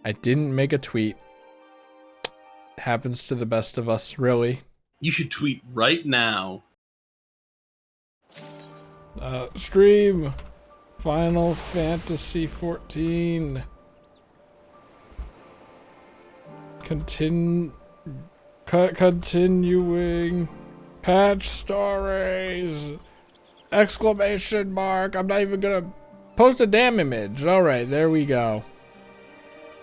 I didn't make a tweet. Happens to the best of us, really. You should tweet right now. Stream Final Fantasy 14. Continuing patch stories. Exclamation mark. I'm not even gonna post a damn image. Alright, there we go.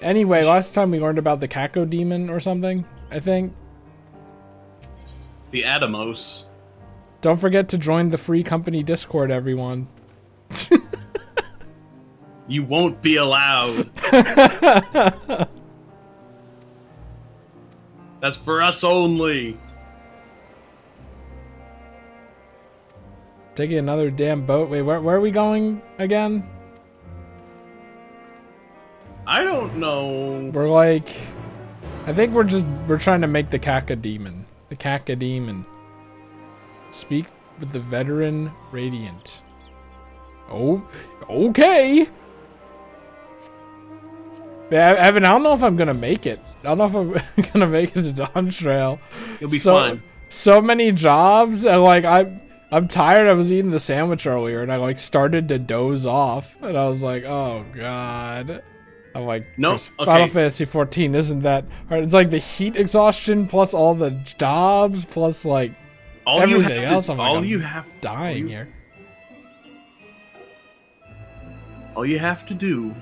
Anyway, last time we learned about the Cacodemon or something, I think. The Atomos. Don't forget to join the free company Discord, everyone. You won't be allowed. That's for us only. Taking another damn boat. Wait, where are we going again? I don't know. We're like, I think we're trying to make the Cacodemon. The Cacodemon. Speak with the veteran Radiant. Oh, okay. Yeah, Evan, I don't know if I'm gonna make it. I don't know if I'm gonna make it to Dawntrail. You'll be fine. So many jobs, and like I'm tired. I was eating the sandwich earlier, and I like started to doze off, and I was like, oh god. I'm like, nope. Okay. Final Fantasy 14 isn't that hard? It's like the heat exhaustion plus all the jobs plus like everything else. I'm dying here. All you have to do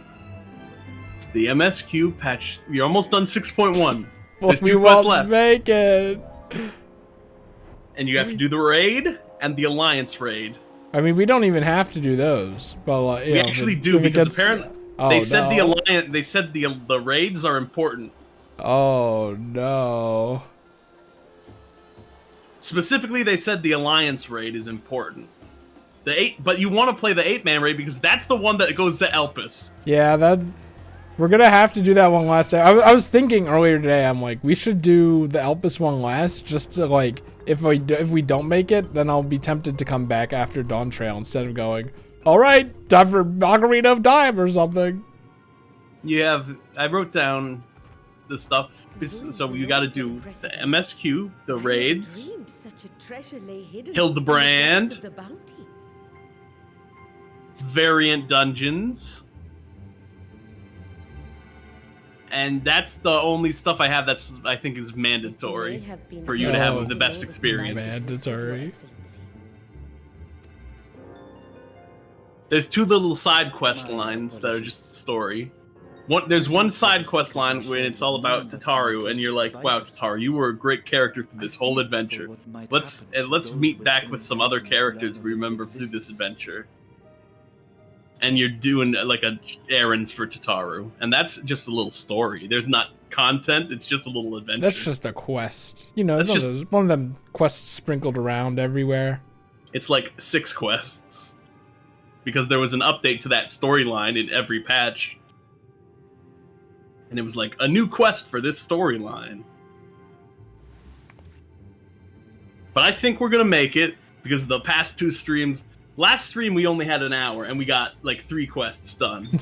is the MSQ patch. You're almost done 6.1. There's 2 quests left. Make it. And you have to do the raid and the Alliance raid. I mean, we don't even have to do those, but like, we actually do because apparently. They said the alliance. They said the raids are important. Oh no! Specifically, they said the alliance raid is important. But you want to play the 8-man raid because that's the one that goes to Elpis. Yeah, we're gonna have to do that one last day. I was thinking earlier today. I'm like, we should do the Elpis one last, just to like, if we don't make it, then I'll be tempted to come back after Dawntrail instead of going. All right, time for Ocarina of Time or something. I wrote down the stuff. So you got to do the MSQ, the raids, Hildebrand, variant dungeons, and that's the only stuff I have that's I think is mandatory for you to have the best experience. Mandatory. There's 2 little side quest lines that are just story. There's one side quest line where it's all about Tataru, and you're like, "Wow, Tataru, you were a great character through this whole adventure. Let's meet back with some other characters we remember through this adventure." And you're doing like errands for Tataru, and that's just a little story. There's not content; it's just a little adventure. That's just a quest. You know, it's one of them quests sprinkled around everywhere. It's like 6 quests. Because there was an update to that storyline in every patch. And it was like, a new quest for this storyline. But I think we're going to make it, because the past 2 streams... Last stream, we only had an hour, and we got, like, 3 quests done.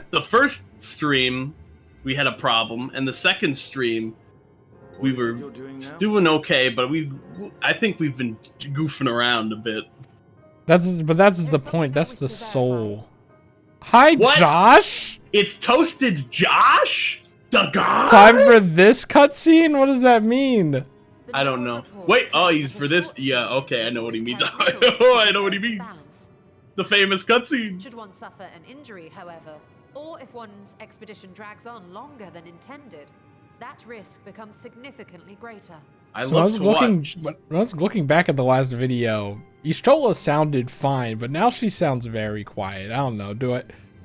The first stream, we had a problem, and the second stream, we were doing okay, but I think we've been goofing around a bit. That's the point. That's the soul. Hi, what? Josh. It's Toasted Josh? The guy? Time for this cutscene? What does that mean? I don't know. Wait, oh, he's for this? Yeah, okay, I know what he means. Oh, I know what he means. The famous cutscene. Should one suffer an injury, however, or if one's expedition drags on longer than intended, that risk becomes significantly greater. I was looking back at the last video, Y'shtola sounded fine, but now she sounds very quiet. I don't know.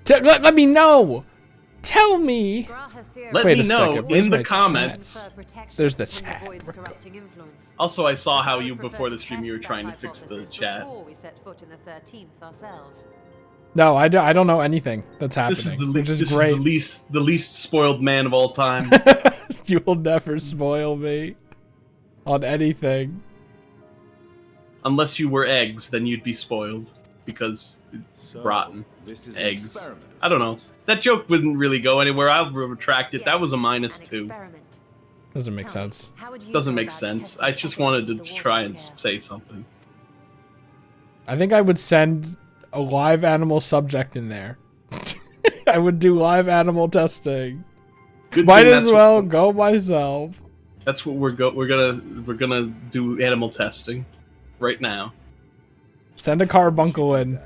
Let me know. Tell me. Let me know in the comments. There's the chat. Also, I saw how before the stream you were trying to fix the chat. No, I don't know anything that's happening. This is the least spoiled man of all time. You will never spoil me on anything. Unless you were eggs, then you'd be spoiled because rotten eggs. I don't know. That joke wouldn't really go anywhere. I'll retract it. Yes, That was a an -2. experiment. Doesn't make Tell me, sense. how would you Doesn't go make about sense. testing I just evidence wanted to of the try and warden's care? say something. I think I would send a live animal subject in there. I would do live animal testing. Good Might thing as that's well what- go myself. That's what we're gonna do animal testing right now. Send a carbuncle in.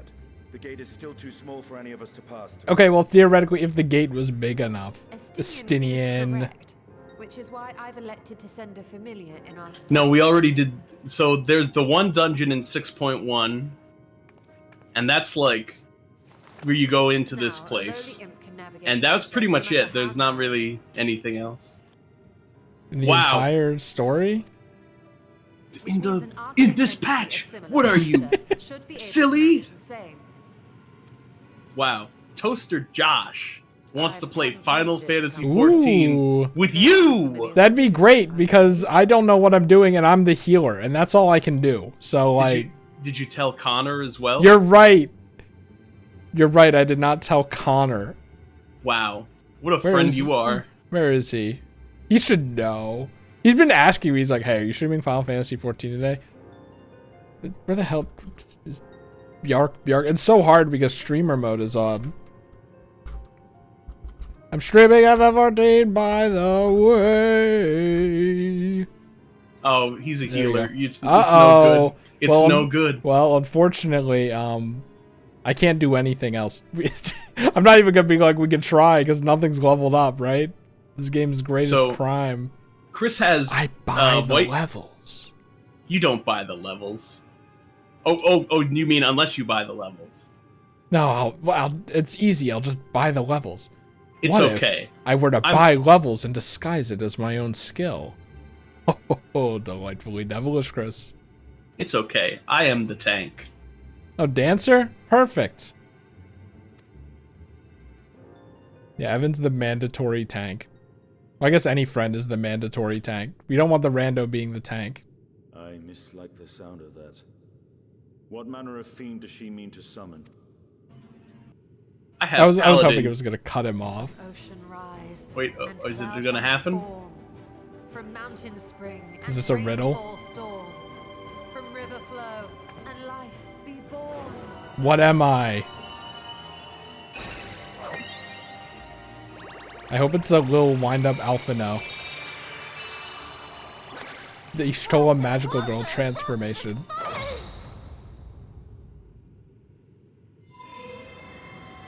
The gate is still too small for any of us to pass through. Okay, well, theoretically, if the gate was big enough. Estinian Estinian. is correct, which is why I've elected to send a familiar in our stead. No, we already did. So there's the one dungeon in 6.1, and that's like where you go into this Now, although place, the imp can navigate and that was across pretty no much matter it. There's how not really anything else. The Wow. entire story? which In means the an arc in this entry patch, of similar what are you, structure should be able to silly? manage the same. Wow, Toaster Josh wants to I play haven't Final touched it. Fantasy Ooh. 14 with you. That'd be great because I don't know what I'm doing and I'm the healer and that's all I can do. So like, Did you tell Connor as well? you're right. You're right. I did not tell Connor. Wow, what a Where friend is- you are. Where is he? He should know. He's been asking me. He's like, "Hey, are you streaming Final Fantasy 14 today?" Where the hell is Bjark? It's so hard because streamer mode is on. I'm streaming FF14 by the way. Oh, he's a There you healer. go. It's no Uh-oh. good. It's Well, no good. Well, unfortunately, I can't do anything else. I'm not even gonna be like, we can try because nothing's leveled up, right? This game's greatest So, crime. Chris has. I buy the white- levels. You don't buy the levels. Oh! You mean unless you buy the levels? No, it's easy. I'll just buy the levels. It's What if okay. I were to I'm- buy levels and disguise it as my own skill. Oh, delightfully devilish, Chris. It's okay. I am the tank. Oh, dancer? Perfect. Yeah, Evan's the mandatory tank. Well, I guess any friend is the mandatory tank. We don't want the rando being the tank. I mislike the sound of that. What manner of fiend does she mean to summon? I have. I was hoping Paladin. it was gonna cut him off. Ocean rise. Wait, and is it cloud gonna happen? form. From mountain spring and Is this a riddle? rainfall storm. From river flow and life be born. What am I? I hope it's a little wind-up Alphino. The Ishtola Magical Girl transformation.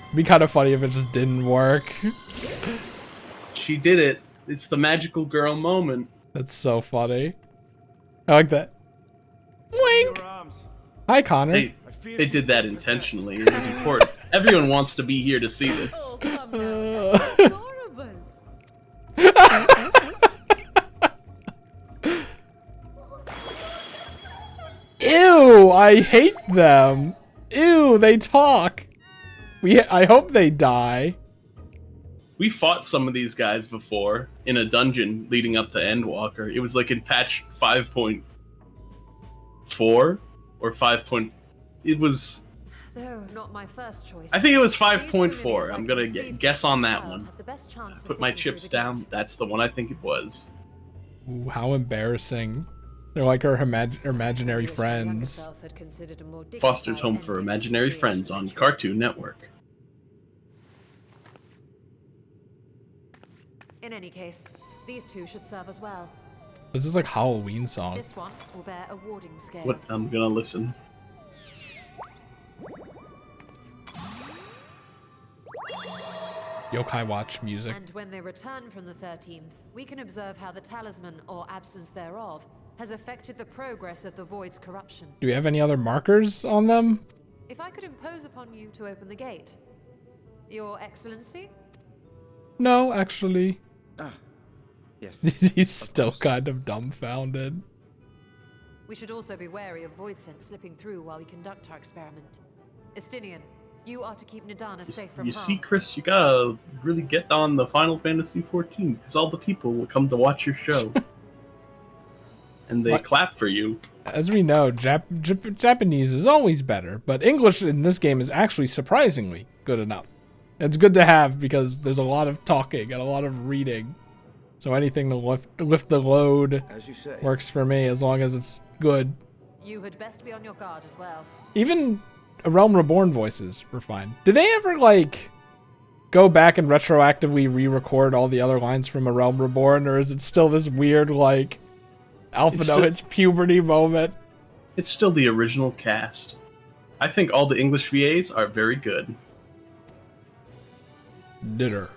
It'd be kind of funny if it just didn't work. She did it. It's the magical girl moment. That's so funny. I like that. Wink! Your arms. Hi, Connor. They did that intentionally. It was important. Everyone wants to be here to see this. Oh, come now. That's adorable. Ew, I hate them. Ew, they talk. I hope they die. We fought some of these guys before in a dungeon leading up to Endwalker. It was like in patch 5.4 or 5. It was. Though not my first choice. I think it was These 5.4. familiars I'm I gonna conceived guess as on a that child one. have the best chance of Put my fitting through chips the down. gate. That's the one I think it was. Ooh, how embarrassing. They're like her imaginary I wish my younger friends. self had considered a more Foster's dignified Home for ending Imaginary creation Friends on ritual. Cartoon Network. In any case, these two should serve as well. This is like Halloween song. This one will bear a warding scale. What? I'm gonna listen. Yokai Watch music. And when they return from the 13th, we can observe how the talisman, or absence thereof, has affected the progress of the Void's corruption. Do we have any other markers on them? If I could impose upon you to open the gate. Your Excellency? No, actually. Yes. He's still kind of dumbfounded. We should also be wary of void scent slipping through while we conduct our experiment. Estinian, you are to keep Nadana safe from You harm. see, Chris, you gotta really get on the Final Fantasy 14 because all the people will come to watch your show. And they What? clap for you. As we know, Japanese is always better, but English in this game is actually surprisingly good enough. It's good to have because there's a lot of talking and a lot of reading. So anything to lift the load As you say. works for me as long as it's good. You had best be on your guard as well. Even A Realm Reborn voices were fine. Did they ever like go back and retroactively re-record all the other lines from A Realm Reborn, or is it still this weird like Alpha its puberty moment? It's still the original cast. I think all the English VAs are very good. Knitter.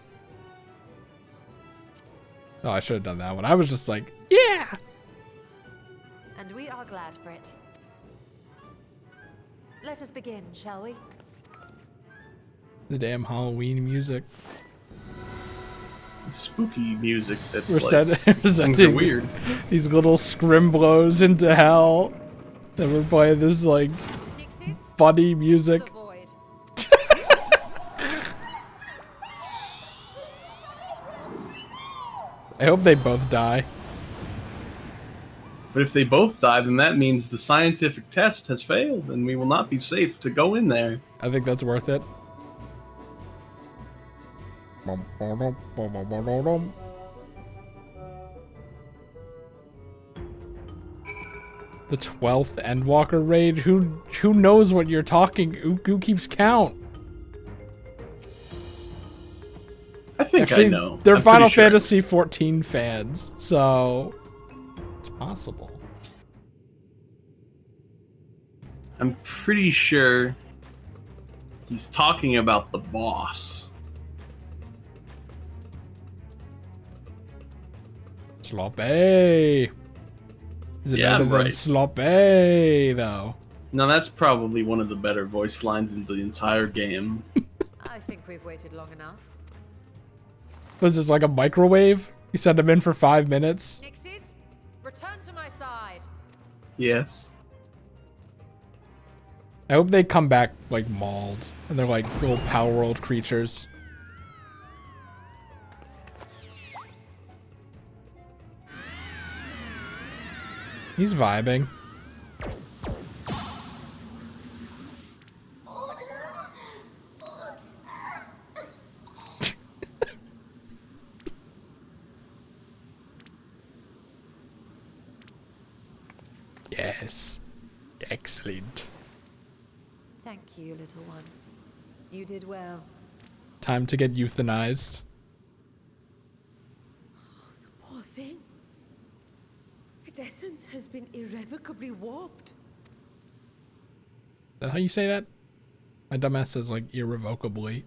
Oh, I should have done that one. I was just like, yeah. And we are glad for it. Let us begin, shall we? The damn Halloween music. It's spooky music that's We're like things are sending weird. these little scrimblows into hell. Then we're playing this like Nixies? funny music. The void. I hope they both die. But if they both die, then that means the scientific test has failed, and we will not be safe to go in there. I think that's worth it. The 12th Endwalker raid? Who knows what you're talking? Who keeps count? I think Actually, I know. they're I'm Final pretty sure I know. Fantasy 14 fans, so it's possible. I'm pretty sure he's talking about the boss. Sloppy. Is it Yeah, better than right. sloppy though? Now that's probably one of the better voice lines in the entire game. I think we've waited long enough. Was this like a microwave? You sent him in for 5 minutes. Nixies, return to my side. Yes. I hope they come back like mauled and they're like little Power World creatures. He's vibing. Yes. Excellent. Thank you, little one. You did well. Time to get euthanized. Poor thing. Its essence has been irrevocably warped. Is that how you say that? My dumbass says like irrevocably.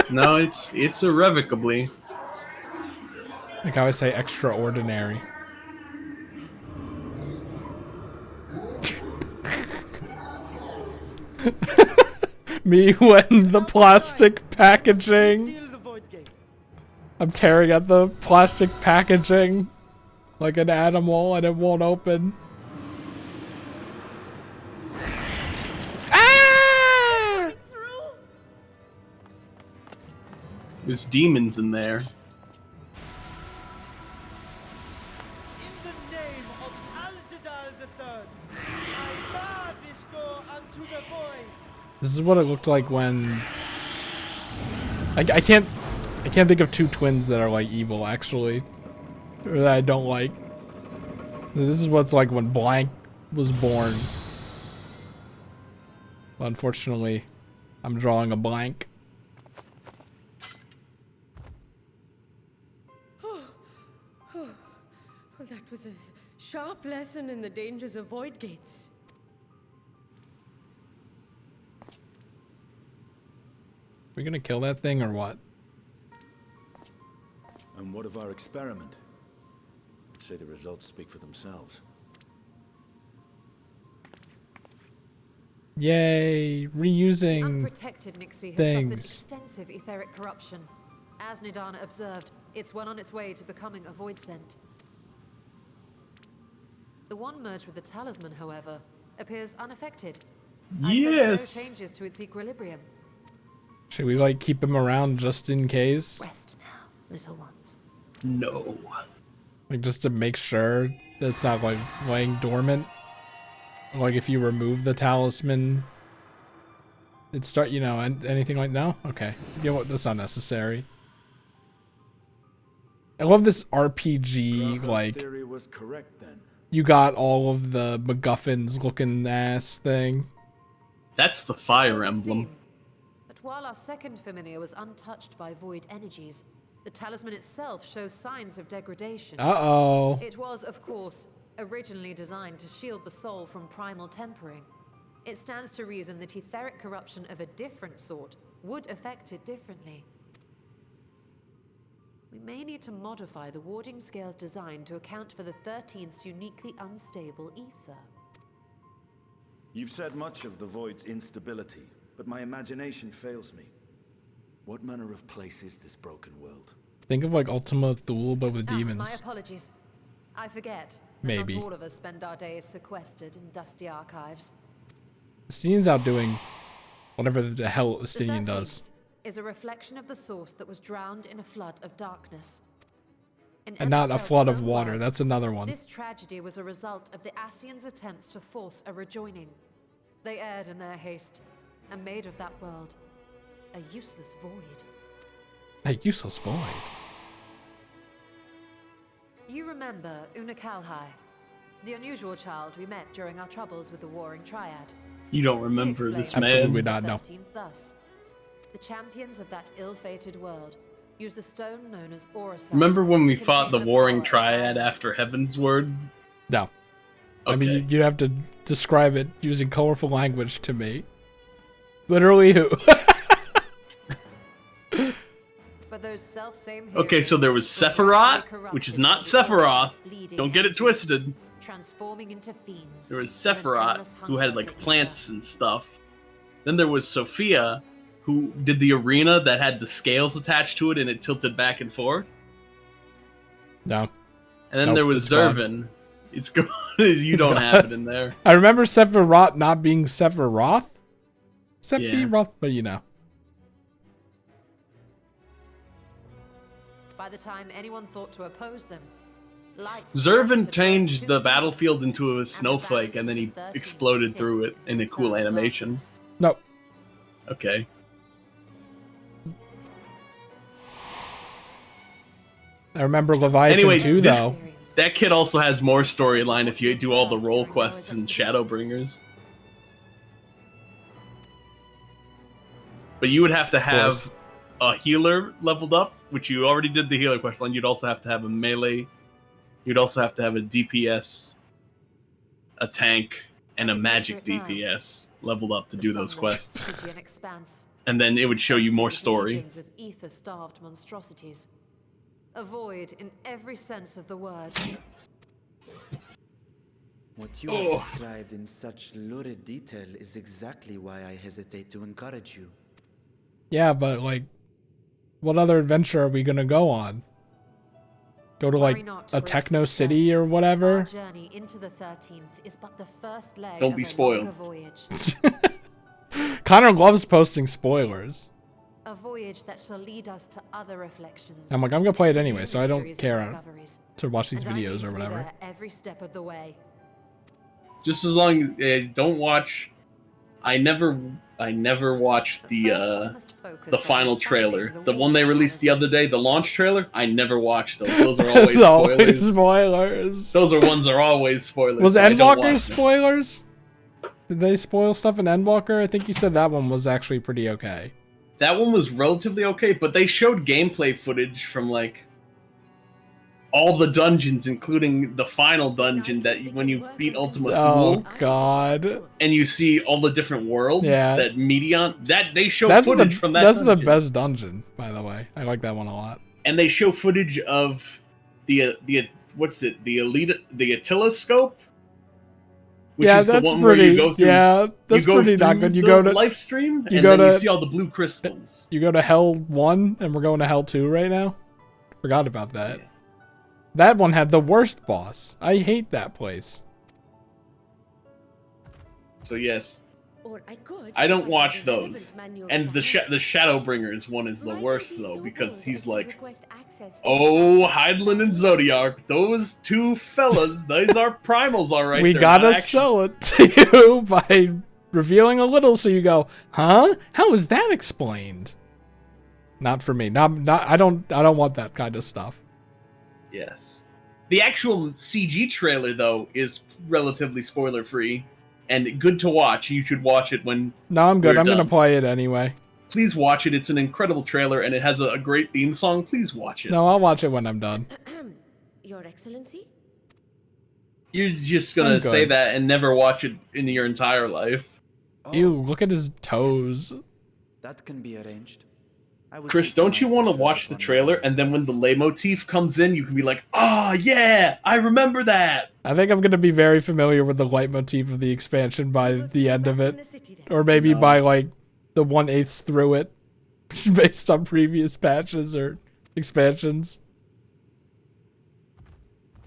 No, it's irrevocably. Like how I say extraordinary. Me when the plastic packaging. Seal the void gate. I'm tearing at the plastic packaging like an animal and it won't open. Ah! Through. There's demons in there. In the name of Alzadal III, I bar this door unto the void. This is what it looked like when I can't think of two twins that are like evil actually, or that I don't like. This is what it's like when Blank was born. But unfortunately, I'm drawing a blank. Well, that was a sharp lesson in the dangers of void gates. We gonna kill that thing or what? And what of our experiment? I'd say the results speak for themselves. Yay, reusing. Unprotected Nixie has things. suffered extensive etheric corruption. As Nidana observed, it's well on its way to becoming a void scent. The one merged with the talisman, however, appears unaffected. I Yes. sense no changes to its equilibrium. Should we like keep him around just in case? Rest now, little ones. No. Like just to make sure that it's not like laying dormant. Like if you remove the talisman, It start, you know, and anything like no? Okay. You know what? That's not necessary. I love this RPG, Graham's like, theory was correct then. you got all of the MacGuffins looking ass thing. That's the So it fire would emblem. seem. But while our second familiar was untouched by void energies, the talisman itself shows signs of degradation. Uh-oh. It was, of course, originally designed to shield the soul from primal tempering. It stands to reason that etheric corruption of a different sort would affect it differently. We may need to modify the warding scale's design to account for the 13th's uniquely unstable ether. You've said much of the Void's instability, but my imagination fails me. What manner of place is this broken world? Think of like Ultima Thule, but with My demons. apologies. I forget that Maybe. not all of us spend our days sequestered in dusty archives. Estinian's out doing whatever the hell The Estinian 13th does. is a reflection of the source that was drowned in a flood of darkness. In And not a Emersel's flood of own water. words, That's another one. This tragedy was a result of the Ascians' attempts to force a rejoining. They erred in their haste and made of that world a useless void. A useless void. You remember Una Kalhai, the unusual child we met during our troubles with the Warring Triad. You don't He remember explained this Absolutely man. not. the no. 13th thus. The champions of that ill-fated world used the stone known as Oracite. Remember when we to fought the contain Warring power of Triad darkness. after Heaven's Word? No. Okay. I mean, you have to describe it using colorful language to me. Literally who? But those self-same Okay, so heroes there was were Sephiroth, brutally which is corrupted not by the Sephiroth. Oracite's bleeding Don't get it energies, twisted. transforming into fiends. There was with an Sephiroth, endless who had hunger like for ether. plants and stuff. Then there was Sophia, who did the arena that had the scales attached to it and it tilted back and forth. No. And then Nope, there was it's gone. Zervin. It's gone. You It's don't gone. have it in there. I remember Sephiroth not being Sephiroth. Sephiroth, but you know. By the time anyone thought to oppose them, lights Zervin had changed turned the too battlefield into a and the snowflake, and then he balance of the 13th exploded through it tipped in a to cool eternal animation. darkness. No. Okay. I remember Leviathan Anyway, too, this- though. That kid also has more storyline if you do all the role quests and Shadowbringers. But you would have to have a healer leveled up, which you already did the healer quest line. You'd also have to have a melee. You'd also have to have a DPS, a tank, and a magic DPS leveled up to The do those sunless quests. Stygian expanse, And then it would show you more with story. legions of ether-starved monstrosities. A void in every sense of the word. What you have described in such lurid detail is exactly why I hesitate to encourage you. Yeah, but like, what other adventure are we gonna go on? Go to Worry like not, a great techno Future. city or Our whatever? journey into the 13th is but the first leg Don't of be a spoiled. longer voyage. Connor loves posting spoilers. A voyage that shall lead us to other reflections. I'm like, I'm gonna play it to anyway, new so I don't mysteries and care discoveries. to watch these And I mean videos to or be whatever. there every step of the way. Just as long as don't watch. I never watched But first I the must focus the on final finding trailer, the the one they water released the talisman. other day, the launch trailer. I never watched those. Those are always It's always spoilers. spoilers. Those are ones that are always spoilers. Was so I don't Endwalker watch them. spoilers? Did they spoil stuff in Endwalker? I think you said that one was actually pretty okay. That one was relatively okay, but they showed gameplay footage from like all the dungeons, including the final dungeon that when you beat Ultima Oh Thule, god. and you see all the different worlds Yeah. that Medion that they show That's footage the from that that's the dungeon. best dungeon, by the way. I like that one a lot. And they show footage of the what's it, the Attila scope, which yeah, is the that's one pretty. where you go through. Yeah, that's you go pretty not through good. You the go to live stream, you and go then you to- see all the blue crystals. you go to Hell 1 and we're going to Hell 2 right now. Forgot about that. That one had the worst boss. I hate that place. So yes, Or I could. I don't find watch the relevant those. manual And the for the Shadowbringers one is the Might I worst be though, so because bold he's as to like, request access to oh, the Hydaelyn and Zodiark, those two fellas, those are primals, all right. We they're gotta not actually- sell it to you by revealing a little, so you go, huh? How is that explained? Not for me. Not. I don't want that kind of stuff. Yes. The actual CG trailer, though, is relatively spoiler-free and good to watch. You should watch it when. No, I'm good. we're I'm gonna done. play it anyway. Please watch it. It's an incredible trailer, and it has a great theme song. Please watch it. No, I'll watch it when I'm done. Your Excellency? You're just gonna I'm good. say that and never watch it in your entire life. Ew, look at his toes. That can be arranged. I will Chris, see don't you my want to officials watch the upon trailer, that. and then when the leitmotif comes in, you can be like, "Oh yeah, I remember that." I think I'm gonna be very familiar with the leitmotif of the expansion by the end of it, or maybe No. by like the 1/8 through it, based on previous patches or expansions.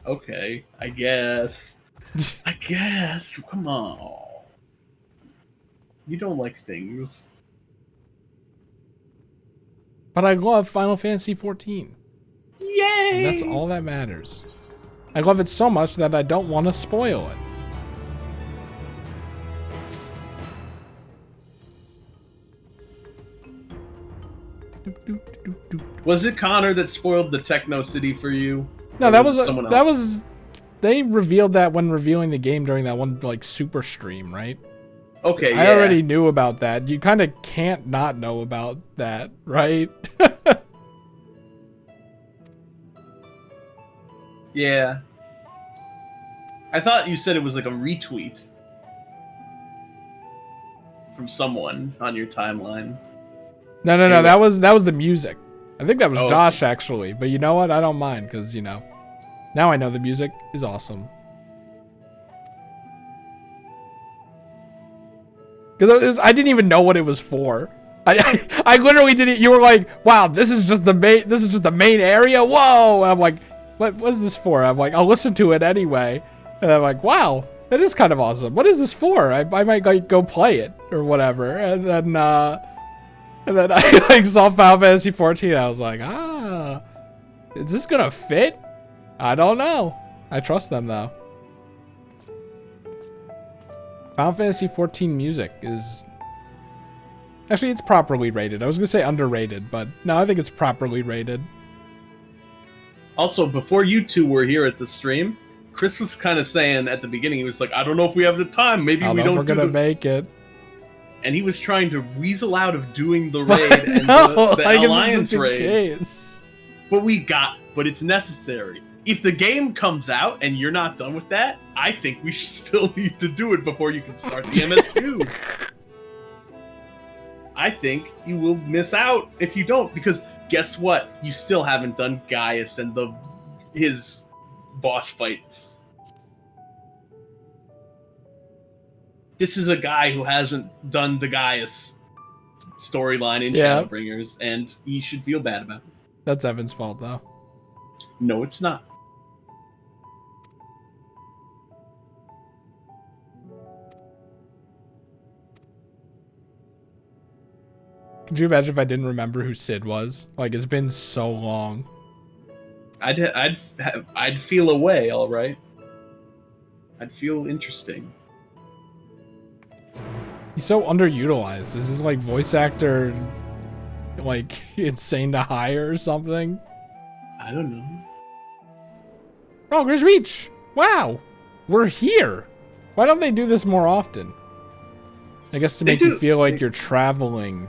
Okay, I guess. I guess. Come on. You don't like things. But I love Final Fantasy 14. Yay! And that's all that matters. I love it so much that I don't want to spoil it. Was it Connor that spoiled the Techno City for you? No, Or that it was someone that else? was. They revealed that when revealing the game during that one like super stream, right? Okay. I yeah. already knew about that. You kind of can't not know about that, right? Yeah. I thought you said it was like a retweet from someone on your timeline. No, Anyway. that was the music. I think that was Oh. Josh actually, but you know what? I don't mind because now I know the music is awesome. Because I didn't even know what it was for. I literally didn't. You were like, "Wow, this is just the main area." Whoa! And I'm like, "What is this for?" I'm like, "I'll listen to it anyway." And I'm like, "Wow, that is kind of awesome. What is this for? I might like go play it or whatever." And then I like saw Final Fantasy 14. I was like, is this gonna fit? I don't know. I trust them though. Final Fantasy 14 music is actually it's properly rated. I was gonna say underrated, but no, I think it's properly rated. Also, before you two were here at the stream, Chris was kind of saying at the beginning, he was like, "I don't know if we have the time. Maybe I don't we know if don't we're do gonna the." make it. And he was trying to weasel out of doing the raid and No, the like, it's alliance just in raid. case. But it's necessary. If the game comes out and you're not done with that, I think we should still need to do it before you can start the MSQ. I think you will miss out if you don't, because guess what? You still haven't done Gaius and his boss fights. This is a guy who hasn't done the Gaius storyline in Yeah. Shadowbringers, and he should feel bad about it. That's Evan's fault though. No, it's not. Could you imagine if I didn't remember who Sid was? Like it's been so long. I'd feel away, all right. I'd feel interesting. He's so underutilized. Is this like voice actor like insane to hire or something? I don't know. Progress Reach! Wow! We're here! Why don't they do this more often? I guess to They make you do- feel like they- you're traveling.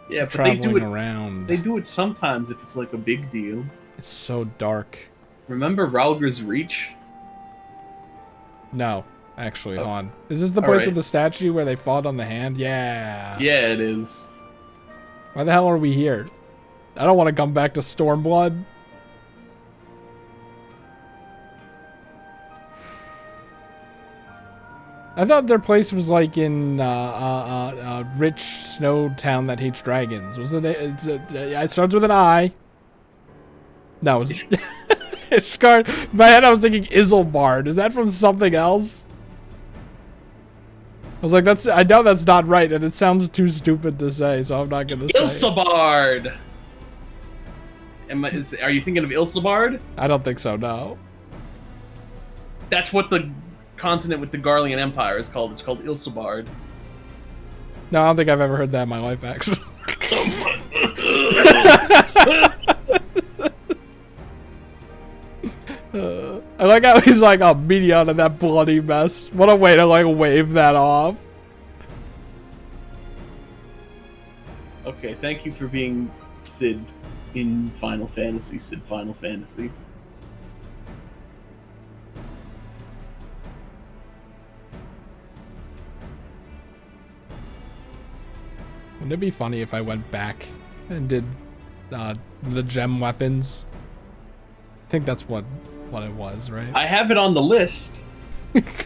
Yeah, but they traveling do it. around. They do it sometimes if it's like a big deal. It's so dark. Remember Ralger's Reach? No, actually, Oh. hold on. Is this the place Alright. with the statue where they fought on the hand? Yeah. Yeah, it is. Why the hell are we here? I don't want to come back to Stormblood. I thought their place was like in rich snow town that hates dragons. Was it? It starts with an I. No, it's Ishgard. In my head, I was thinking Isilbard. Is that from something else? I was like, that's. I know that's not right, and it sounds too stupid to say, so I'm not gonna say. it. Ilsabard! Are you thinking of Ilsabard? I don't think so. No. That's what the continent with the Garlean Empire is called. It's called Ilsabard. No, I don't think I've ever heard that in my life, actually. I like how he's like, I'll meet you out of that bloody mess. What a way to like wave that off. Okay, thank you for being Sid in Final Fantasy. Sid Final Fantasy. Wouldn't it be funny if I went back and did the gem weapons? I think that's what it was, right? I have it on the list.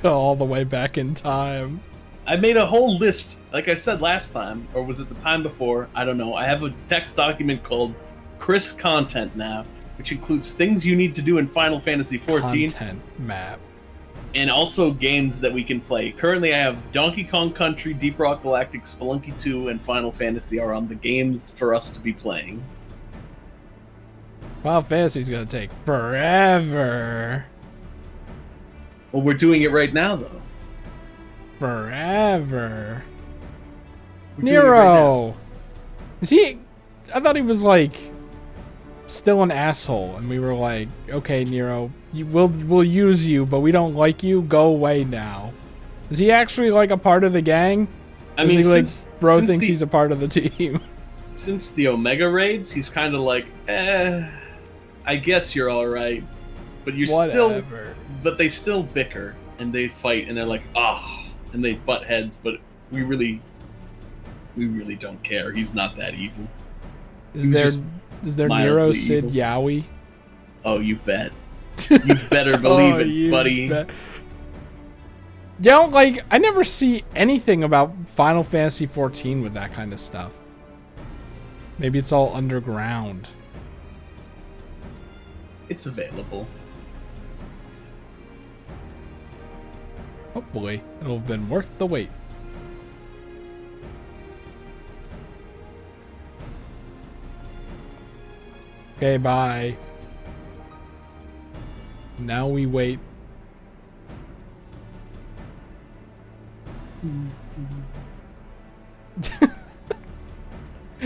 Go all the way back in time. I made a whole list, like I said last time, or was it the time before? I don't know. I have a text document called Chris Content now, which includes things you need to do in Final Fantasy XIV. Content map. And also games that we can play. Currently, I have Donkey Kong Country, Deep Rock Galactic, Spelunky 2, and Final Fantasy are on the games for us to be playing. Final Fantasy's gonna take forever. Well, we're doing it right now, though. Forever. We're doing it right Nero! Is he... I thought he was, like, still an asshole. And we were like, okay, Nero, we'll use you, but we don't like you. Go away now. Is he actually, like, a part of the gang? I Or mean, is he, like, since thinks the- he's a part of the team. Since the Omega raids, he's kind of like, I guess you're all right, but you're still. Whatever. But they still bicker and they fight and they're like, and they butt heads. But we really don't care. He's not that evil. Is He was there just Nero mildly Sid evil. Yowie? Oh, you bet. You better believe Oh, it, you buddy. bet. Yeah, like I never see anything about Final Fantasy 14 with that kind of stuff. Maybe it's all underground. It's available. Hopefully, it'll have been worth the wait. Okay, bye. Now we wait.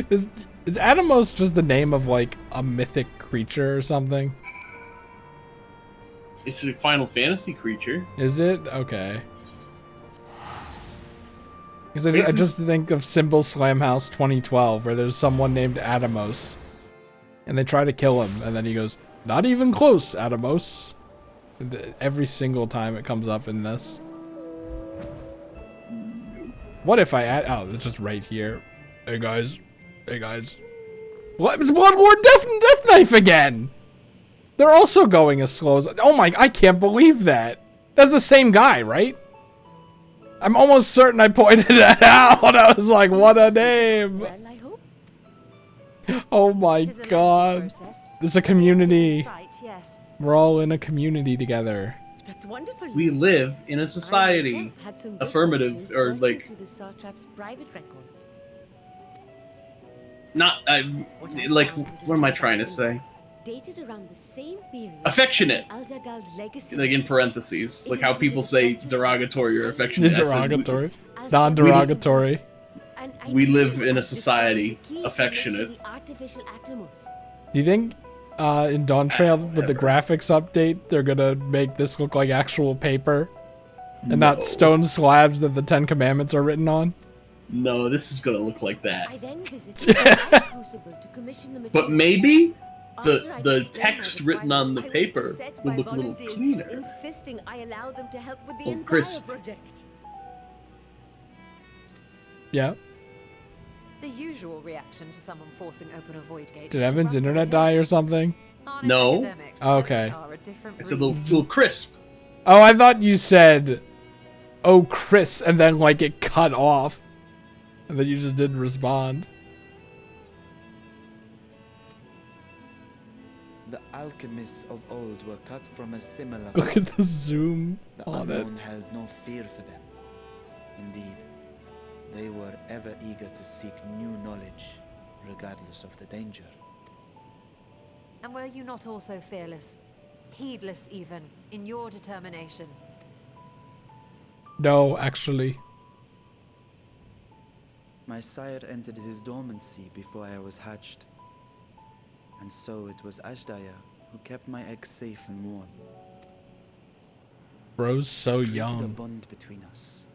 Is Atomos just the name of like a mythic creature or something? It's a Final Fantasy creature. Is it? Okay. Because I just think of Symbol Slam House 2012, where there's someone named Atomos, and they try to kill him, and then he goes, "Not even close, Atomos." Every single time it comes up in this. What if I add? Oh, it's just right here. Hey guys, hey guys. What? It's Bloodborne Death Knife again. They're also going as slow as. Oh my! I can't believe that. That's the same guy, right? I'm almost certain I pointed that out. I was like, what a name. Well, I hope. Oh my It is a lengthy god. process. There's a It is community. a sight, yes. We're all in a community together. That's wonderful. We news. live in a I society. myself had some good Affirmative, fortune or, searching like- through the Satrap's private records. Not, like, what am I trying to say? Dated around the same period. Affectionate. as Al-Zadal's legacy. Like in parentheses, like how people say derogatory or affectionate. I said Derogatory. Non-derogatory. And I We knew live in a I'd society, discovered the key to affectionate. making the artificial Atomos. Do you think in Dawn Trail with the graphics update, they're gonna make this look like actual paper? And not No. stone slabs that the Ten Commandments are written on? No, this is gonna look like I that. then visited the Light Crucible to commission the material. But maybe After the I the explained my text written on the requirements, I was paper beset would by look a little volunteers cleaner. Insisting I allow them to help with the Oh, entire Chris. project. Yeah. The usual reaction to someone forcing open a void gate. Did is to Evan's run for the internet die or hills. something? Honest No. academics Oh, certainly okay. are a different It's a breed. little crisp. Oh, I thought you said, "Oh, Chris," and then like it cut off, and then you just didn't respond. The alchemists of old were cut from a similar Look at the zoom The on it. unknown held no fear for them. Indeed, they were ever eager to seek new knowledge, regardless of the danger. And were you not also fearless, heedless even, in your determination? No, actually. My sire entered his dormancy before I was hatched. And so it was Ashdaya who kept my eggs safe and warm. Bro's so Created a young. bond between us.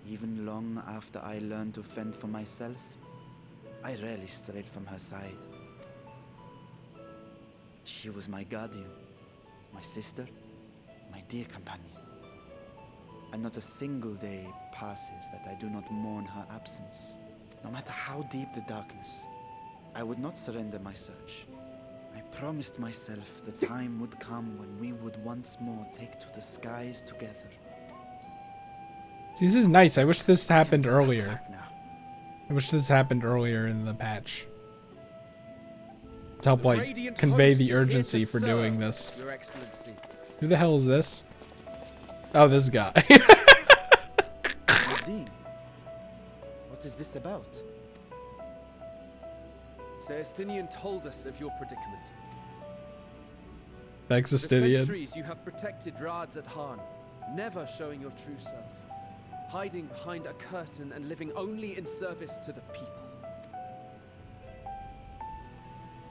Even long after I learned to fend for myself, I rarely strayed from her side. She was my guardian, my sister, my dear companion. And not a single day passes that I do not mourn her absence. No matter how deep the darkness, I would not surrender my search. I promised myself the time would come when we would once more take to the skies together. See, this is nice. I wish this happened It's earlier. attack now. I wish this happened earlier in the patch. To help, The like, Radiant convey host the is here to urgency for doing serve, this. Your Excellency. Who the hell is this? Oh, this guy. Nadine, what is this about? Celestinian told us of your predicament. Thanks, For Astidian. centuries you have protected Rads at Han, never showing your true self, hiding behind a curtain and living only in service to the people.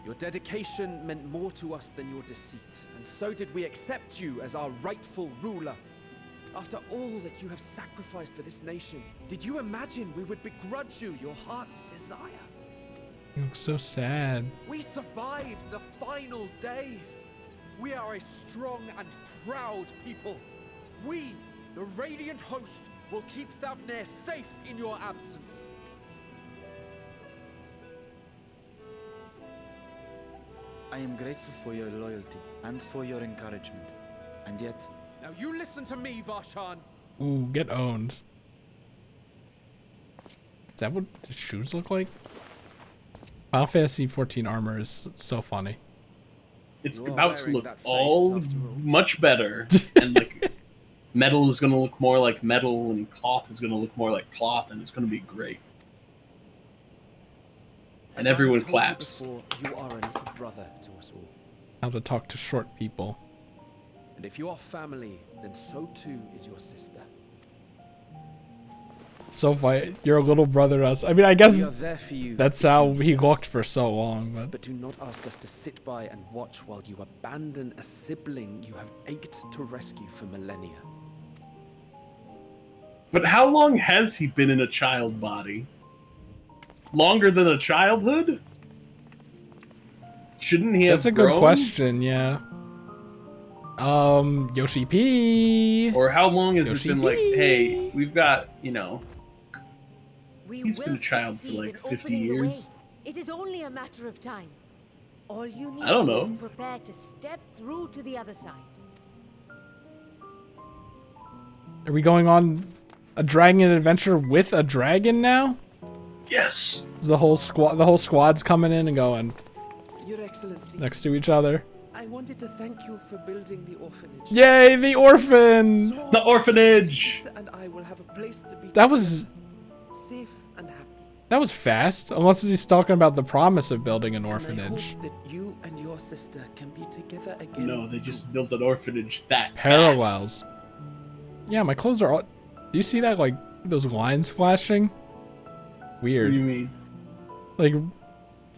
Your dedication meant more to us than your deceit, and so did we accept you as our rightful ruler. After all that you have sacrificed for this nation, did you imagine we would begrudge you your heart's desire? You look so sad. We survived the final days. We are a strong and proud people. We, the Radiant Host, will keep Thavnair safe in your absence. I am grateful for your loyalty and for your encouragement. And yet, Now you listen to me, Varshan. Ooh, get owned. Is that what his shoes look like? Final Fantasy 14 armor is so funny. It's You are about to wearing look that face all after all. much better, and like metal is gonna look more like metal, and cloth is gonna look more like cloth, and it's gonna be great. And As I have everyone told you claps. before, you are a little brother to us all. How to talk to short people. And if you are family, then so too is your sister. So funny. You're a little brother to us. I mean, I guess We are there for you. that's if you how need he us. looked for so long, but But do not ask us to sit by and watch while you abandon a sibling you have ached to rescue for millennia. But how long has he been in a child body? Longer than a childhood? Shouldn't he have that's a good grown? question, yeah. Yoshi P. Or how long has Yoshi it been like, P. hey, we've got, you know, We he's will been a child for succeed like in 50 opening the way. years. It is only a matter of time. All you need I don't to do know. is prepare to step through to the other side. Are we going on a dragon adventure with a dragon now? Yes! Is the whole squad's coming in and going Your Excellency, next to each other. I wanted to thank you for building the orphanage. Yay, the orphan! So The orphanage! my sister and I will have a place to be That was safe and happy. that was fast. Unless he's talking about the promise of building an And I orphanage. hope that you and your sister can be together again. No, they just built an orphanage that Parallels. Yeah, my clothes are all. Do you see that? Like those lines flashing? Fast. Weird. What do you mean? Like,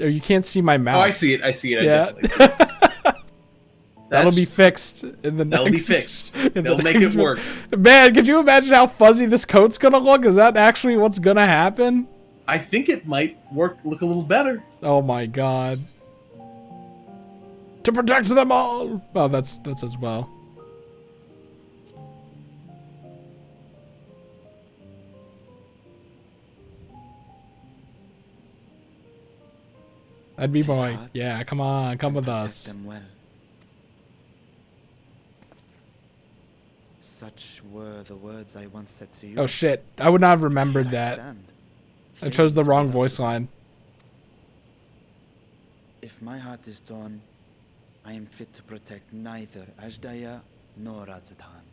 or you can't see my mouth. Oh, I see it. I see it. I Yeah. definitely see it. That'll That's- be fixed in the That'll be next. fixed. in the They'll make next it work. Man, could you imagine how fuzzy this coat's gonna look? Is that actually what's gonna happen? I think it might look a little better. Oh my god. To protect them all. Oh, that's as well. I'd be Take more like, heart yeah, come on, come with protect us. them well. Such were the words I once said to you. Oh shit, I would not have remembered Here I that. stand, I chose the failing to wrong live up voice to line. If my heart is torn, I am fit to protect neither Ashdaya nor Radzatan.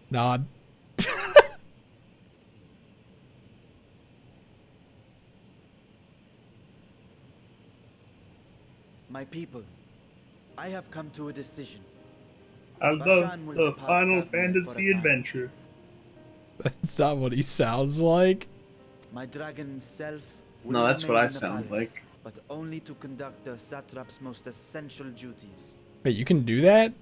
Nod. My people, I have come to a decision. I love Bashan will the depart Final Thavnair for a Fantasy time. adventure. That's not what he sounds like. My dragon self will No, that's what remain I in the sound palace, like. but only to conduct the satrap's most essential duties. Wait, you can do that?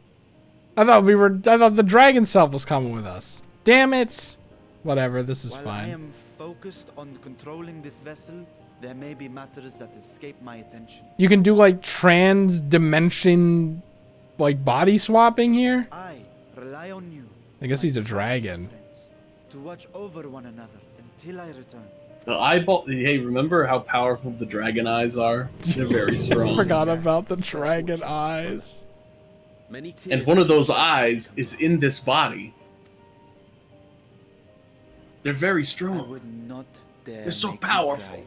I thought the dragon self was coming with us. Damn it. Whatever, this is While I fine. am focused on controlling this vessel, there may be matters that escape my attention. You can do like trans-dimension, like body swapping here? I rely on you. I guess my he's a trusted dragon. friends, to watch over one another until I return. The eyeball. Hey, remember how powerful the dragon eyes are? They're very strong. Forgot about the dragon eyes. Many tears And one of those have been shed eyes is in this body. They're very I strong. would not dare. They're so make you powerful. cry.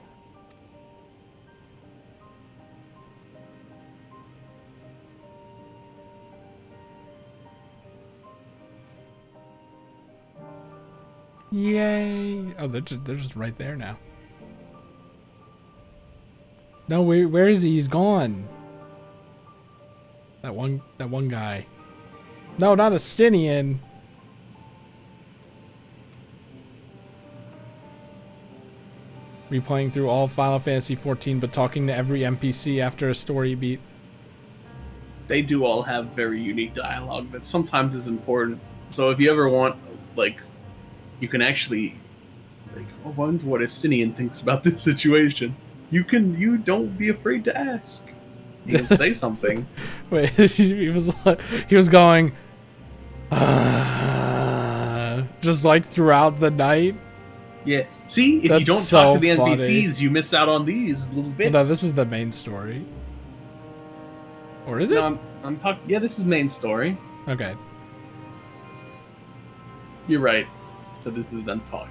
Yay! Oh, they're just right there now. No, where is he? He's gone. That one guy. No, not Astinian. Replaying through all Final Fantasy XIV, but talking to every NPC after a story beat. They do all have very unique dialogue that sometimes is important. So if you ever want, like, you can actually, like, I wonder what Estinian thinks about this situation. You don't be afraid to ask. You can say something. Wait, he was going, just like throughout the night. Yeah. See, if you That's don't talk to the so funny. NPCs, you miss out on these little Oh, bits. no, this is the main story. Or is it? No, I'm talking. Yeah, this is main story. Okay. You're right. So this is them talking.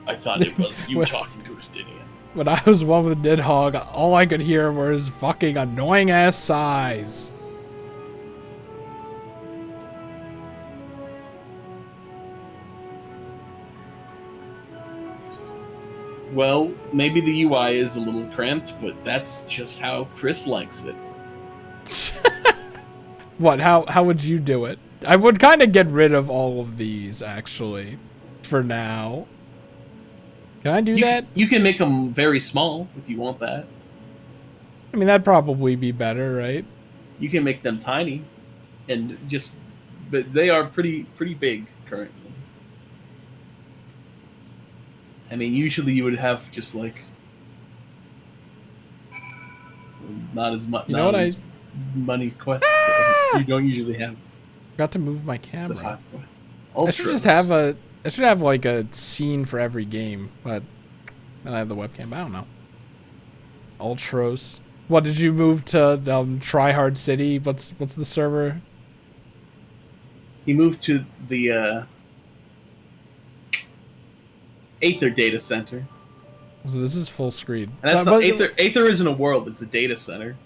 I thought it was you Well- talking to Estinian. When I was one with Nidhogg, all I could hear were his fucking annoying ass sighs. Well, maybe the UI is a little cramped, but that's just how Chris likes it. What? How would you do it? I would kind of get rid of all of these, actually, for now. Can I do that? You can make them very small if you want that. I mean, that'd probably be better, right? You can make them tiny, and just, but they are pretty big currently. I mean, usually you would have just like not as much. You know what as many quests. You don't usually have. Got to move my It's a camera. 5 quest. I should just have I should have like a scene for every game, but I have the webcam. I don't know. Ultros. What did you move to? Tryhard City. What's the server? He moved to the Aether data center. So this is full screen. And that's but, not Aether. Aether isn't a world; it's a data center.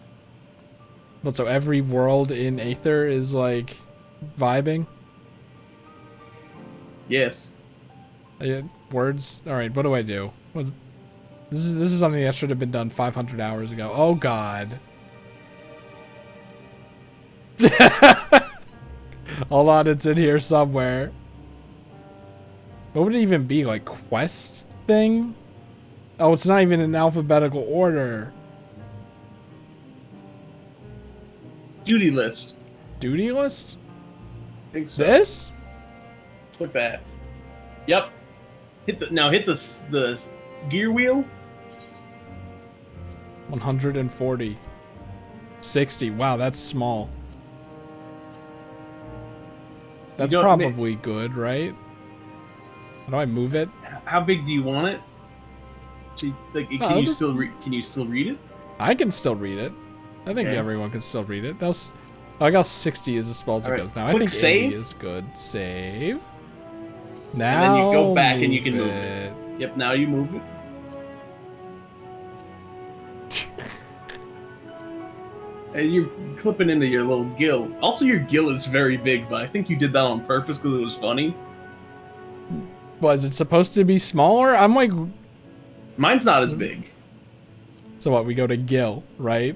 But so every world in Aether is like vibing. Yes. Words. All right. What do I do? This is something that should have been done 500 hours ago. Oh God. Hold on, it's in here somewhere. What would it even be? Like quest thing? Oh, it's not even in alphabetical order. Duty list. Duty list? I think so. This? Click that. Yep. Hit the gear wheel. 140. 60. Wow, that's small. That's don't probably good, right? How do I move it? How big do you want it? Like, No, can you still read it? I can still read it. I think Okay. everyone can still read it. I got 60 as as well as it Alright, goes now. I click think save. 80 is good. Save. Now then you go back and you can move it. Yep. Now you move it. And you're clipping into your little gill. Also, your gill is very big, but I think you did that on purpose because it was funny. Was it supposed to be smaller? I'm like, Mine's not as big. so what? We go to Gil, right?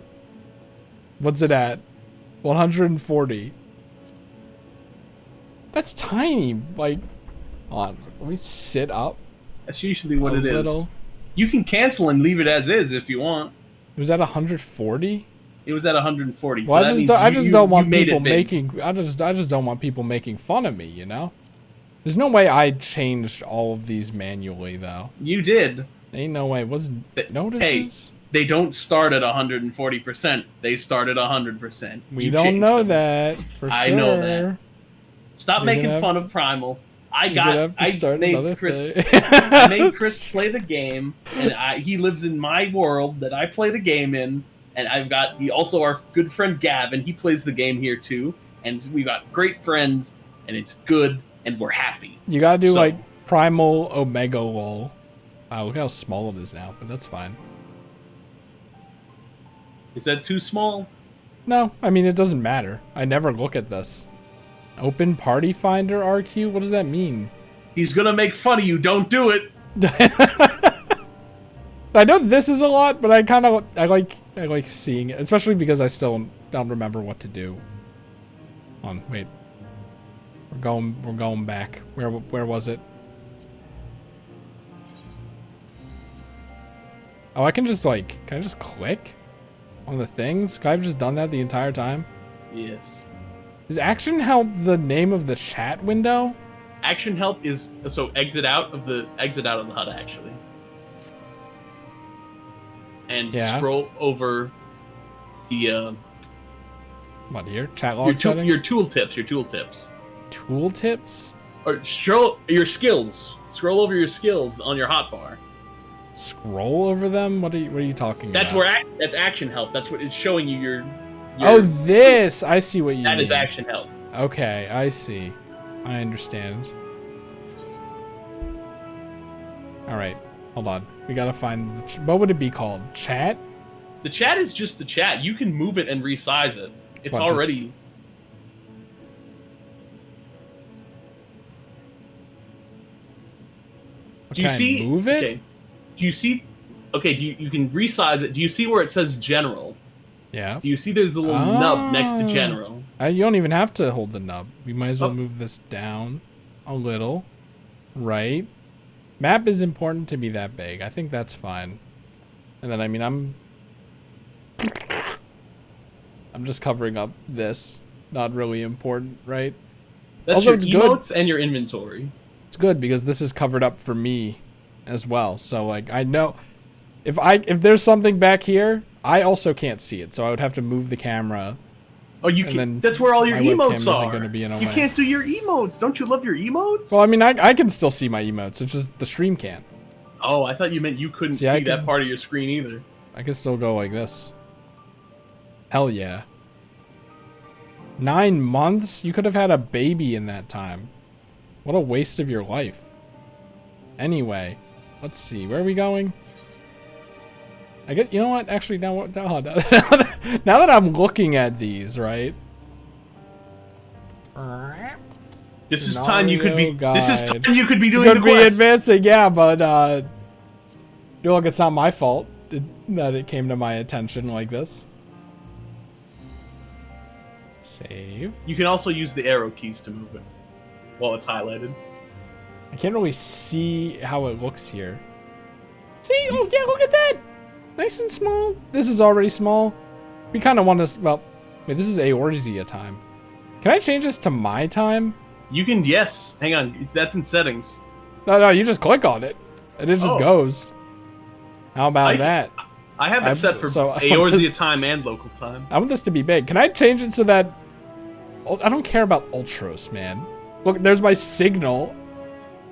What's it at? 140. That's tiny. Like, hold on. Let me sit up. That's usually what A it is. little. You can cancel and leave it as is if you want. It was at 140. It was at 140. Well, so I just don't want made people it big. making. I just don't want people making fun of me. You know. There's no way I changed all of these manually though. You did. Ain't no way. It wasn't notices. Hey, they don't start at 140%. They start at 100%. We You don't changed know them. that for I sure. know that. Stop You're making gonna fun of Primal. You're gonna have to start another made Chris. thing. I made Chris play the game, and he lives in my world that I play the game in. And I've got also our good friend Gavin. He plays the game here too, and we've got great friends, and it's good, and we're happy. You gotta do So- like Primal Omega Lol. Wow, look how small it is now, but that's fine. Is that too small? No, I mean it doesn't matter. I never look at this. Open Party Finder RQ? What does that mean? He's gonna make fun of you. Don't do it. I know this is a lot, but I like seeing it, especially because I still don't remember what to do. Hold on, wait. We're going back. Where was it? Oh, I can just like, can I just click on the things? I've just done that the entire time. Yes. Is Action Help the name of the chat window? Action help is so exit out of the HUD actually, and Yeah. scroll over the What here? Chat log settings? your tooltips, Tooltips? or scroll your skills. Scroll over your skills on your hotbar. Scroll over them? What are you talking about? That's action help. That's what is showing you your Oh, this! I see what you mean. that is action help. Okay, I see. I understand. Alright, hold on. We gotta find... What would it be called? Chat? The chat is just the chat. You can move it and resize it. It's What, just- already. Do you Can I see? move it? Okay. Do you see? Okay. You can resize it? Do you see where it says general? Yeah. Do you see there's a little nub next to Oh. general? You don't even have to hold the nub. We might as well Oh. move this down a little. Right? Map is important to be that big. I think that's fine. And then, I mean, I'm just covering up this. Not really important, right? That's Also, your it's good. emotes and your inventory. It's good because this is covered up for me as well. So, like, I know if there's something back here, I also can't see it. So I would have to move the camera. Oh, you And then can. That's where all your my webcam emotes isn't are. gonna be in a You way. can't do your emotes. Don't you love your emotes? Well, I mean, I can still see my emotes. It's just the stream can't. Oh, I thought you meant you couldn't See, I see that can- part of your screen either. I can still go like this. Hell yeah. 9 months? You could have had a baby in that time. What a waste of your life. Anyway, let's see. Where are we going? I get. You know what? Actually, now that I'm looking at these, right? This is time you could be. Scenario This is guide. time you could be You doing the could be quest. advancing, yeah, but look, it's not my fault that it came to my attention like this. Save. You can also use the arrow keys to move it while it's highlighted. I can't really see how it looks here. See? Oh, yeah, look at that! Nice and small. This is already small. We kind of want to... Well, wait, this is Eorzea time. Can I change this to my time? You can, yes. Hang on, that's in settings. No, you just click on it. And it just Oh. goes. How about I- that? I have it I'm- set for so- Eorzea time and local time. I want this to be big. Can I change it so that... I don't care about Ultros, man. Look, there's my signal.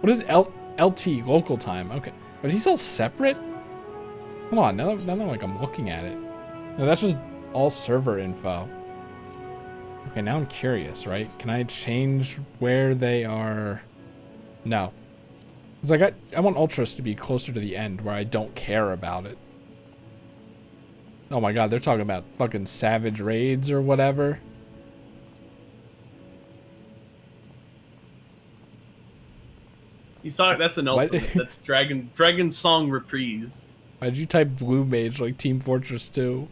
What is LT, local time? Okay. But he's all separate? Hold on, now that like I'm looking at it. No, that's just all server info. Okay, now I'm curious, right? Can I change where they are? No. It's like I want Ultros to be closer to the end where I don't care about it. Oh my god, they're talking about fucking savage raids or whatever. He's talking. That's an What? ultimate. That's Dragon Song Reprise. Why'd you type Blue Mage like Team Fortress 2?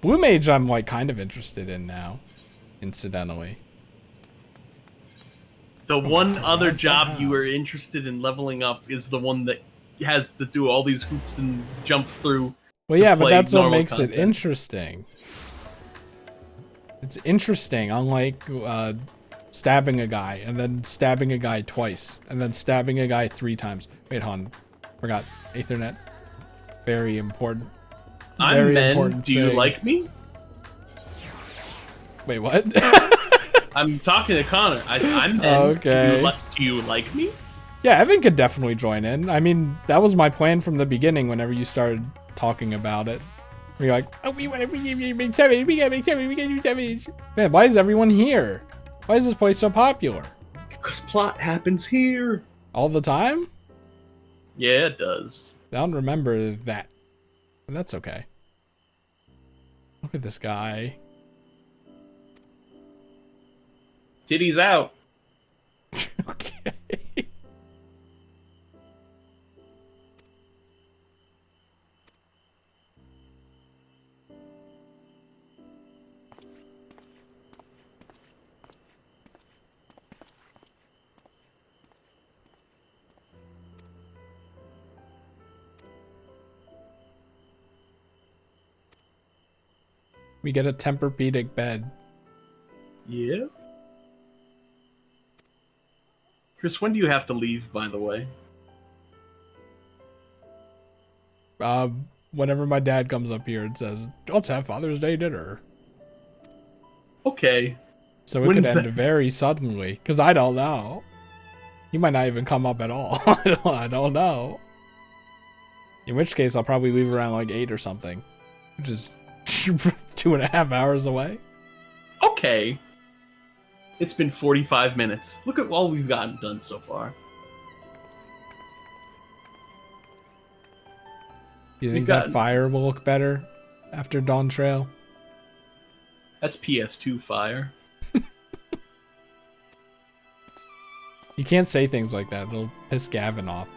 Blue Mage I'm like kind of interested in now, incidentally. The one other That's job how. you were interested in leveling up is the one that has to do all these hoops and jumps through. Well, to yeah, but play that's what normal makes it content. interesting. It's interesting, unlike stabbing a guy, and then stabbing a guy twice, and then stabbing a guy 3 times. Wait, hon. Forgot. Ethernet. Very important. I'm Very Ben. important Do you thing. like me? Wait, what? I'm talking to Connor. I'm Ben. Okay. Do you like me? Yeah, Evan could definitely join in. I mean, that was my plan from the beginning whenever you started talking about it. You're like, oh, we gotta make 7, we gotta make 7, we gotta do 7. Man, why is everyone here? Why is this place so popular? Because plot happens here. All the time? Yeah, it does. I don't remember that. But that's okay. Look at this guy. Titties out. Okay. We get a Tempur-Pedic bed. Yeah. Chris, when do you have to leave, by the way? Whenever my dad comes up here and says, let's have Father's Day dinner. Okay. So it When's could end that? very suddenly, because I don't know. He might not even come up at all. I don't know. In which case, I'll probably leave around like 8 or something, which is 2.5 hours away. Okay. It's been 45 minutes. Look at all we've gotten done so far. Do you We've think that gotten- fire will look better after Dawn Trail? That's PS2 fire. You can't say things like that. It'll piss Gavin off.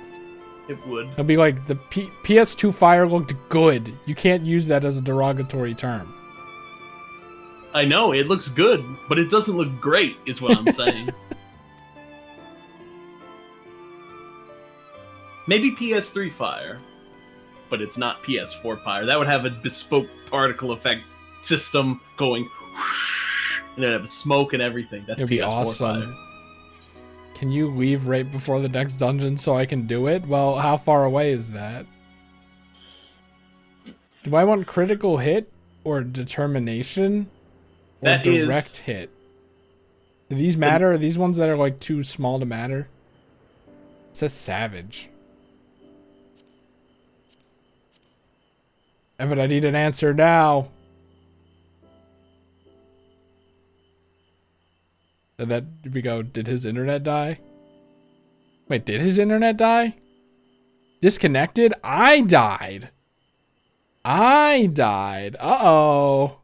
It would. He'll be like, the PS2 fire looked good. You can't use that as a derogatory term. I know, it looks good, but it doesn't look great, is what I'm saying. Maybe PS3 fire, but it's not PS4 fire. That would have a bespoke particle effect system going whoosh, and it'd have smoke and everything. That's It'd be PS4 awesome. fire. Can you leave right before the next dungeon so I can do it? Well, how far away is that? Do I want critical hit or determination or That is- direct hit? Do these matter? Are these ones that are like too small to matter? It says savage. Evan, I need an answer now. And then we go, did his internet die? Wait, did his internet die? Disconnected? I died. I died. Uh-oh.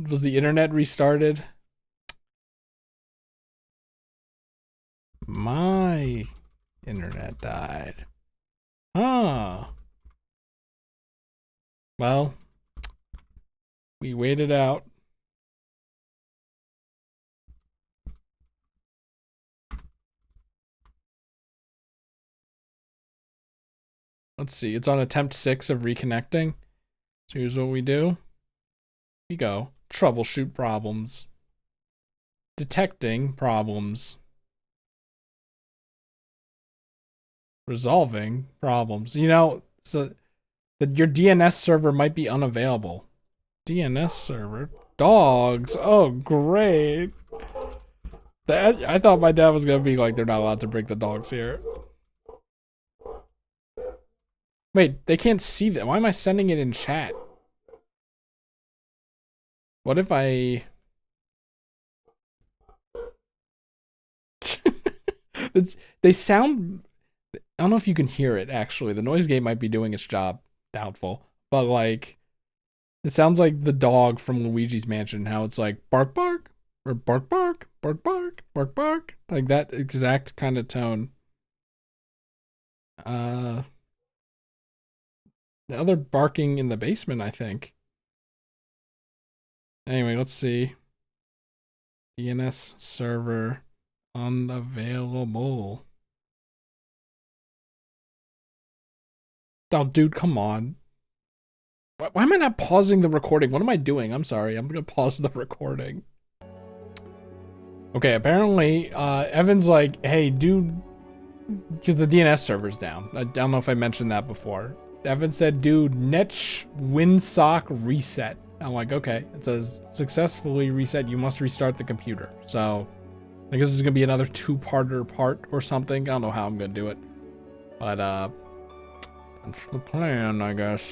Was the internet restarted? My internet died. Huh. Well, we waited out. Let's see. It's on attempt 6 of reconnecting. So here's what we do. We go. Troubleshoot problems. Detecting problems. Resolving problems. You know, so that your DNS server might be unavailable. DNS server. Dogs. Oh, great. That, I thought my dad was going to be like, they're not allowed to bring the dogs here. Wait, they can't see that. Why am I sending it in chat? What if I... they sound... I don't know if you can hear it, actually. The noise gate might be doing its job. Doubtful. But, like, it sounds like the dog from Luigi's Mansion. How it's like, bark, bark. Or bark, bark. Bark, bark. Bark, bark. Like that exact kind of tone. The other barking in the basement, I think. Anyway, let's see. DNS server unavailable. Oh, dude, come on. Why am I not pausing the recording? What am I doing? I'm sorry. I'm gonna pause the recording. Okay, apparently, Evan's like, hey, dude, because the DNS server's down. I don't know if I mentioned that before. Evan said, dude, netsh winsock reset. I'm like, okay. It says, successfully reset. You must restart the computer. So, I guess this is gonna be another two-parter part or something. I don't know how I'm gonna do it. But, that's the plan, I guess.